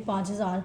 5,000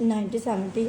1970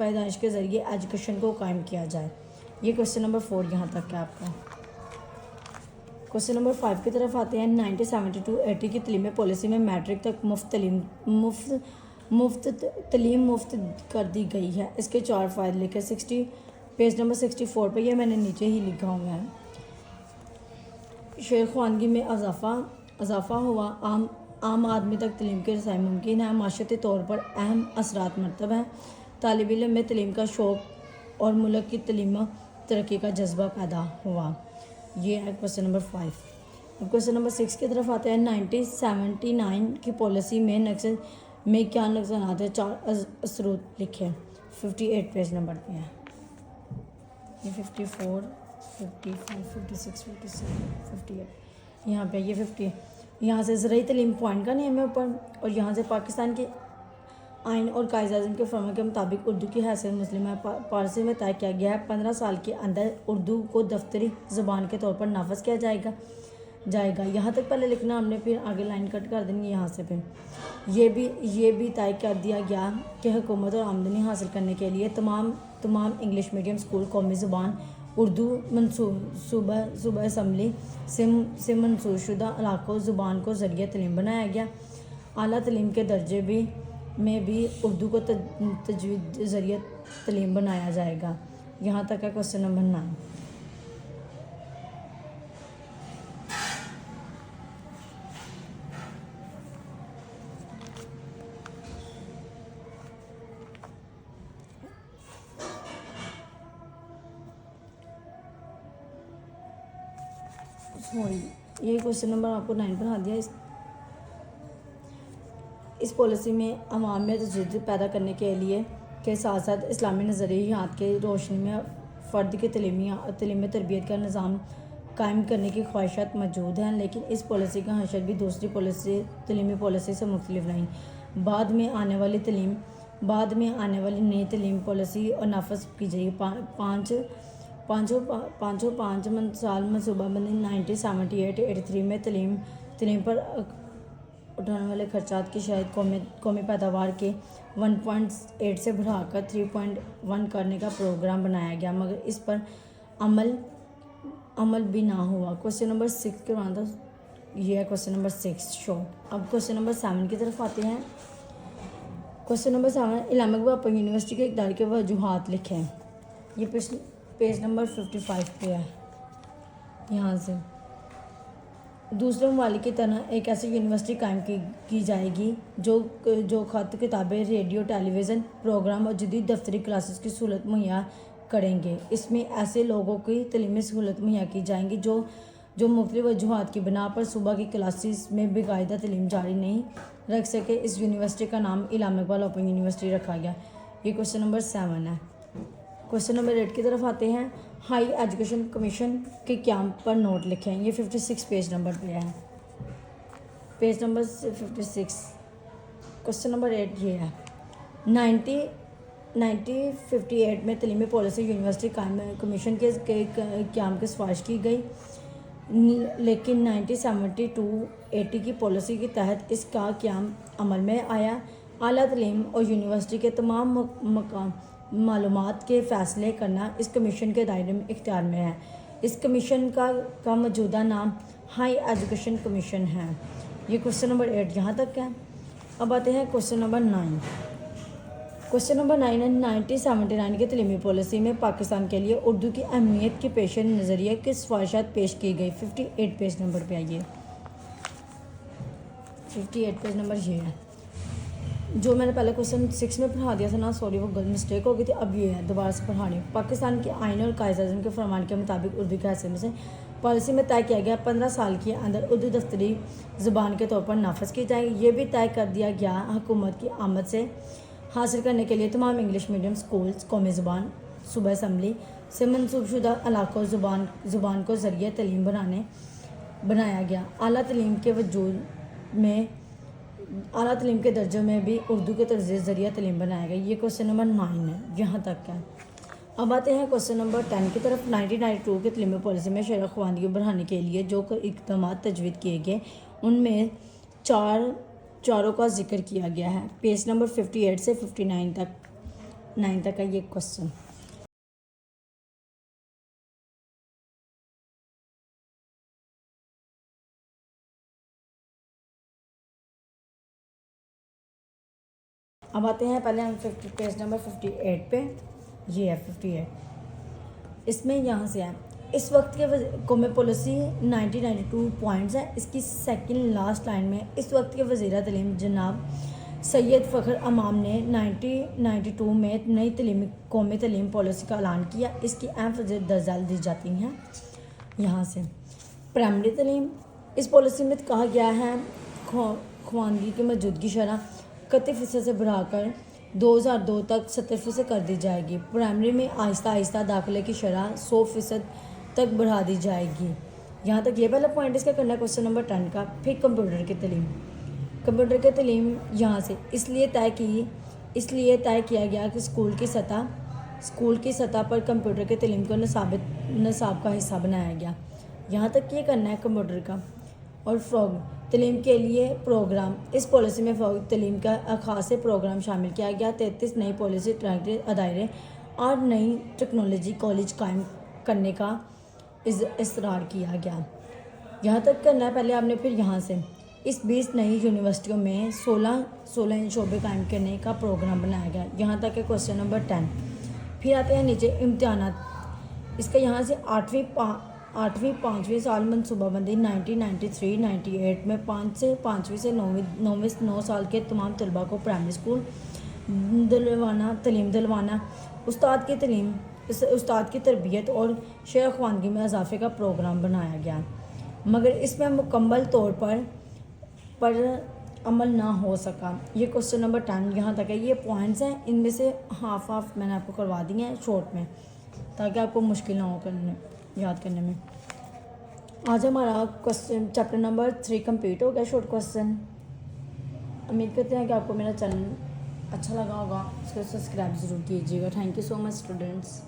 پیدائش کے ذریعے ایجوکیشن کو قائم کیا جائے. یہ کوشچن نمبر 4 یہاں تک ہے آپ کا. کوشچن نمبر 5 کی طرف آتے ہیں. 1972-80 کی تعلیمی پالیسی میں میٹرک تک مفت تعلیم مفت کر دی گئی ہے. اس کے 4 فائدے لکھے. پیج نمبر 64 پہ یہ میں نے نیچے ہی لکھا ہوا ہے. شعور خواندگی میں اضافہ ہوا. عام آدمی تک تعلیم کی رسائی ممکن ہے. معاشرتی طور پر اہم اثرات مرتب ہیں. طالب علم میں تعلیم کا شوق اور ملک کی تعلیم ترقی کا جذبہ پیدا ہوا. یہ ہے کوشچن نمبر 5. کوشچن نمبر 6 کی طرف آتے ہیں. 1979 کی پالیسی میں کیا نقصانات ہیں؟ 4 اثرات لکھے. 58 پیج نمبر پہ ہے. یہ 54 55 56 57 58 یہاں پہ. یہ 50 یہاں سے زرعی تعلیم پوائنٹ کا نیم ہے اوپر. اور یہاں سے پاکستان کے آئین اور قائد اعظم کے فرمان کے مطابق اردو کی حیثیت مسلمہ پالیسی میں طے کیا گیا ہے. 15 سال کے اندر اردو کو دفتری زبان کے طور پر نافذ کیا جائے گا. یہاں تک پہلے لکھنا ہم نے, پھر آگے لائن کٹ کر دیں گے یہاں سے. پھر یہ بھی طے کر دیا گیا کہ حکومت اور آمدنی حاصل کرنے کے لیے تمام انگلش میڈیم اسکول قومی زبان اردو صوبہ اسمبلی سے منسوخ شدہ علاقوں زبان کو ذریعہ تعلیم بنایا گیا. اعلیٰ تعلیم کے درجے میں بھی اردو کو تجوید ذریعہ تعلیم بنایا جائے گا. یہاں تک ہے کوشچن نمبر 9. یہ کوشچن نمبر آپ کو 9 پڑھا دیا. اس پالیسی میں عوام میں تجدید پیدا کرنے کے ساتھ ساتھ اسلامی نظریات کی روشنی میں فرد کی تعلیمی تربیت کا نظام قائم کرنے کی خواہشات موجود ہیں. لیکن اس پالیسی کا حشر بھی دوسری تعلیمی پالیسی سے مختلف نہیں. بعد میں آنے والی نئی تعلیم پالیسی اور نافذ کی جائے. 5 سال منصوبہ بندی 1978-83 میں تعلیم پر اٹھانے والے خرچات کی شاید قومی پیداوار کے 1.8 سے بڑھا کر 3.1 کرنے کا پروگرام بنایا گیا, مگر اس پر عمل بھی نہ ہوا. کوشچن نمبر 6 کے بعد یہ ہے کوشچن نمبر 6 شو. اب کوشچن نمبر 7 کی طرف آتے ہیں. کوشچن نمبر 7 علامہ اقبال یونیورسٹی کے اقدار کے وجوہات لکھیں. یہ پیج نمبر 55 پہ ہے. یہاں سے دوسرے ممالک کی طرح ایک ایسی یونیورسٹی قائم کی جائے گی جو خط کتابیں ریڈیو ٹیلی ویژن پروگرام اور جدید دفتری کلاسز کی سہولت مہیا کریں گے. اس میں ایسے لوگوں کی تعلیمی سہولت مہیا کی جائیں گی جو مختلف وجوہات کی بنا پر صوبہ کی کلاسز میں باقاعدہ تعلیم جاری نہیں رکھ سکے. اس یونیورسٹی کا نام علامہ اقبال اوپن یونیورسٹی رکھا گیا. یہ کوشچن نمبر 7 ہے. کوشچن نمبر 8 کی طرف آتے ہیں. ہائی ایجوکیشن کمیشن کے قیام پر نوٹ لکھیں. یہ 56 پیج نمبر پہ ہے. Page number 56. کوشچن نمبر 8 یہ ہے. 1958 میں تعلیمی پالیسی یونیورسٹی کمیشن کے قیام کی سفارش کی گئی, لیکن 1972-80 کی پالیسی کے تحت اس کا قیام عمل میں آیا. اعلیٰ تعلیم اور یونیورسٹی کے تمام معلومات کے فیصلے کرنا اس کمیشن کے دائرے اختیار میں ہے. اس کمیشن کا موجودہ نام ہائی ایجوکیشن کمیشن ہے. یہ کوشچن نمبر 8 یہاں تک ہے. اب آتے ہیں کوشچن نمبر 9. کوشچن نمبر 9 ہے. 1979 کی تعلیمی پالیسی میں پاکستان کے لیے اردو کی اہمیت کے پیش نظریہ کی سفارشات پیش کی گئی. 58 پیج نمبر پہ آئیے. 58 پیج نمبر یہ ہے. جو میں نے پہلے کوشچن 6 میں پڑھا دیا تھا نا, سوری وہ مسٹیک ہو گئی تھی. اب یہ ہے دوبارہ سے پڑھا رہی ہوں. پاکستان کے آئین اور قائد اعظم کے فرمان کے مطابق اردو کی حیثیت سے پالیسی میں طے کیا گیا 15 سال کے اندر اردو دفتری زبان کے طور پر نافذ کی جائے گی. یہ بھی طے کر دیا گیا حکومت کی آمد سے حاصل کرنے کے لیے تمام انگلش میڈیم اسکولز قومی زبان صوبہ اسمبلی سے منسوخ شدہ علاقوں زبان کو ذریعہ تعلیم بنایا گیا. اعلیٰ تعلیم کے درجوں میں بھی اردو کے ذریعہ تعلیم بنایا گیا. یہ کوشچن نمبر 9 ہے. یہاں تک ہے. اب آتے ہیں کوشچن نمبر 10 کی طرف. 1992 کی تعلیمی پالیسی میں شعور خواندگی بڑھانے کے لیے جو اقدامات تجویز کیے گئے ان میں چاروں کا ذکر کیا گیا ہے. پیج نمبر 58 سے 59 تک. 9 تک کا یہ کوشچن. اب آتے ہیں پہلے ہم پیج نمبر 58 پہ. یہ ہے 58. اس میں یہاں سے ہے اس وقت کے قومی پالیسی 1992 پوائنٹس ہے. اس کی سیکنڈ لاسٹ لائن میں اس وقت کے وزیر تعلیم جناب سید فخر امام نے 1992 میں نئی قومی تعلیم پالیسی کا اعلان کیا. اس کی اہم فضیلت درج دی جاتی ہیں یہاں سے. پرائمری تعلیم. اس پالیسی میں کہا گیا ہے خواندگی کی موجودگی شرح 31% سے بڑھا کر 2002 تک 70% کر دی جائے گی. پرائمری میں آہستہ آہستہ داخلے کی شرح 100% تک بڑھا دی جائے گی. یہاں تک یہ پہلا پوائنٹ اس کا کرنا ہے کوشچن نمبر 10 کا. پھر کمپیوٹر کی تعلیم. کمپیوٹر کی تعلیم یہاں سے اس لیے طے کیا گیا کہ اسکول کی سطح پر کمپیوٹر کی تعلیم کو نصاب کا حصہ بنایا گیا. یہاں تک یہ کرنا ہے کمپیوٹر کا. اور فروغ تعلیم کے لیے پروگرام. اس پالیسی میں فروغ تعلیم کا خاص پروگرام شامل کیا گیا. 33 نئی پالیسی ادارے اور نئی ٹیکنالوجی کالج قائم کرنے کا اصرار کیا گیا. یہاں تک کرنا ہے پہلے آپ نے. پھر یہاں سے اس 20 نئی یونیورسٹیوں میں 16 شعبے قائم کرنے کا پروگرام بنایا گیا. یہاں تک ہے کوشچن نمبر 10. پھر آتے ہیں نیچے امتحانات. اس کا یہاں سے 8ویں 5ویں سال منصوبہ بندی 1993-98 میں 5ویں سے 9 سال کے تمام طلباء کو پرائمری اسکول تعلیم دلوانا. استاد کی تربیت اور شرح خواندگی میں اضافے کا پروگرام بنایا گیا، مگر اس میں مکمل طور پر عمل نہ ہو سکا. یہ کوشچن نمبر 10 یہاں تک ہے. یہ پوائنٹس ہیں، ان میں سے ہاف میں نے آپ کو کروا دی ہیں شارٹ میں، تاکہ آپ کو مشکل نہ ہو یاد کرنے میں. آج ہمارا کوشچن چیپٹر نمبر 3 کمپلیٹ ہو گیا. Short question. امید کرتے ہیں کہ آپ کو میرا چینل اچھا لگا ہوگا. اس کو سبسکرائب ضرور کیجیے گا. Thank you so much students.